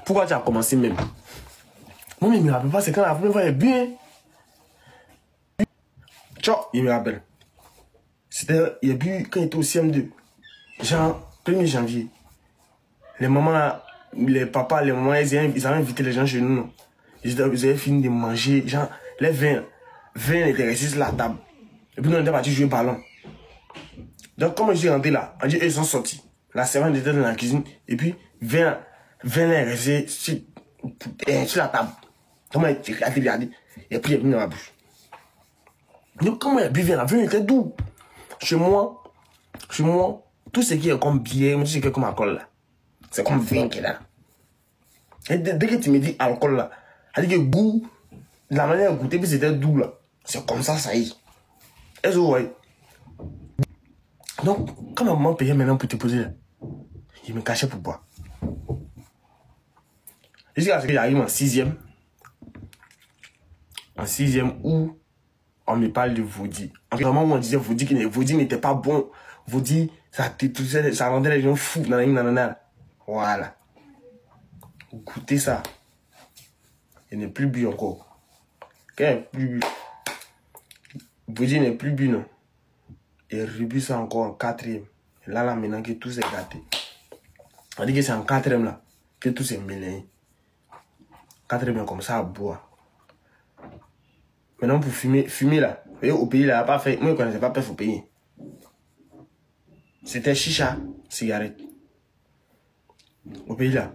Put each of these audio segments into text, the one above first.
Pourquoi tu as commencé même? Moi, il me rappelle pas, c'est quand la première fois, il est bien. Tchao, il me rappelle. C'était, il a bu quand il était au CM2. Genre, 1er janvier. Les mamans, les papas, les mamans, ils avaient invité les gens chez nous. Ils avaient fini de manger. Genre, les vins étaient restés sur la table. Et puis, nous, on était partis jouer au ballon. Donc, comme je suis rentré là, on dit, ils sont sortis. La servante était dans la cuisine. Et puis, vin est resté sur la table. Comment il a regardé? Et puis, il est venu dans ma bouche. Donc, comment il a bu vin? La vin était doux. Chez moi, tout ce qui est comme bière, tout ce qui est comme alcool là, c'est comme vin qui est là. Et dès que tu me dis alcool là, c'est-à-dire que goût, la manière de goûter, puis c'était doux là. C'est comme ça y est. Est-ce que vous voyez? Donc, quand ma maman payait maintenant pour te poser là, il me cachait pour boire. Jusqu'à ce que j'arrive en 6e. En 6e où on me parle de Vaudi. En moment où on disait Vaudi n'était pas bon. Vaudi, ça rendait les gens fous. Nanana. Voilà. Goûtez ça. Il n'est plus bu encore. Quand il n'est plus bu. Vaudi n'est plus bu, non. Il rebu ça encore en 4e. Et là, maintenant que tout s'est gâté. On dit que c'est en 4e là que tout s'est mélangé. 4e comme ça à boire. Maintenant pour fumer là, et au pays là, pas fait, moi je ne connaissais pas faire au pays. C'était chicha, cigarette. Au pays là.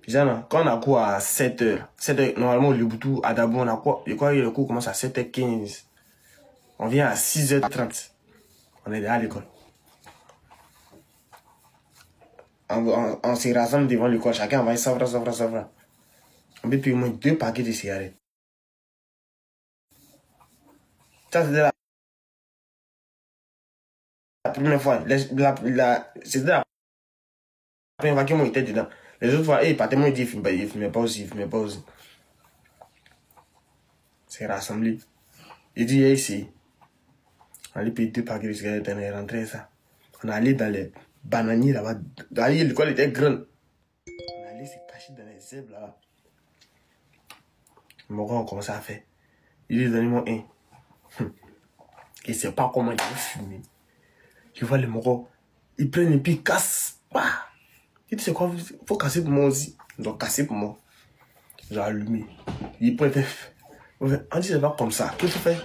Genre, quand on a cours à 7h, normalement au Luboutou, à Dabo, on a quoi? Je crois que le cours commence à 7h15. On vient à 6h30. On est déjà à l'école. On se rassemble devant l'école, chacun envoie 100 francs. On peut payer au moins 2 paquets de cigarettes. Ça, c'était la première fois. C'était la première fois que moi j'étais dedans. Les autres fois, partez moi, il filmait pas aussi. C'est rassemblé. Il dit, ici. On allait payer 2 paquets de cigarettes, on est rentré ça. On est allé dans les bananiers là-bas. L'école était grande. On est allé se cacher dans les zèbres là-bas. Mon gars, on commençait à faire. Il est donné moi un. Il ne sait pas comment il veut fumer. Je vois les moraux. Ils prennent et puis ils cassent. Il dit c'est quoi? Il faut casser pour moi aussi. Ils ont cassé pour moi. Ils ont allumé. Ils prennent. On dit c'est pas comme ça. Qu'est-ce que tu fais?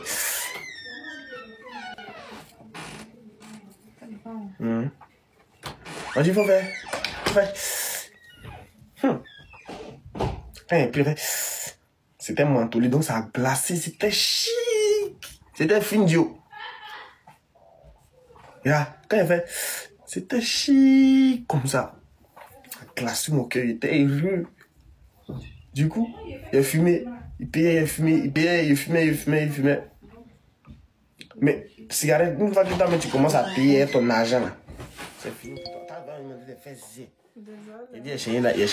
On dit il faut faire. Et puis c'était mentholé, donc ça a glacé. C'était chic. C'était findio. Quand il fait, c'était chic comme ça. Ça a glacé mon cœur, il était heureux. Du coup, il a fumé, il payait, il fumait. Mais, cigarette, une fois que tu commences à payer ton argent, c'est fini pour toi. T'as demandé de faire zé. Il dit, il y a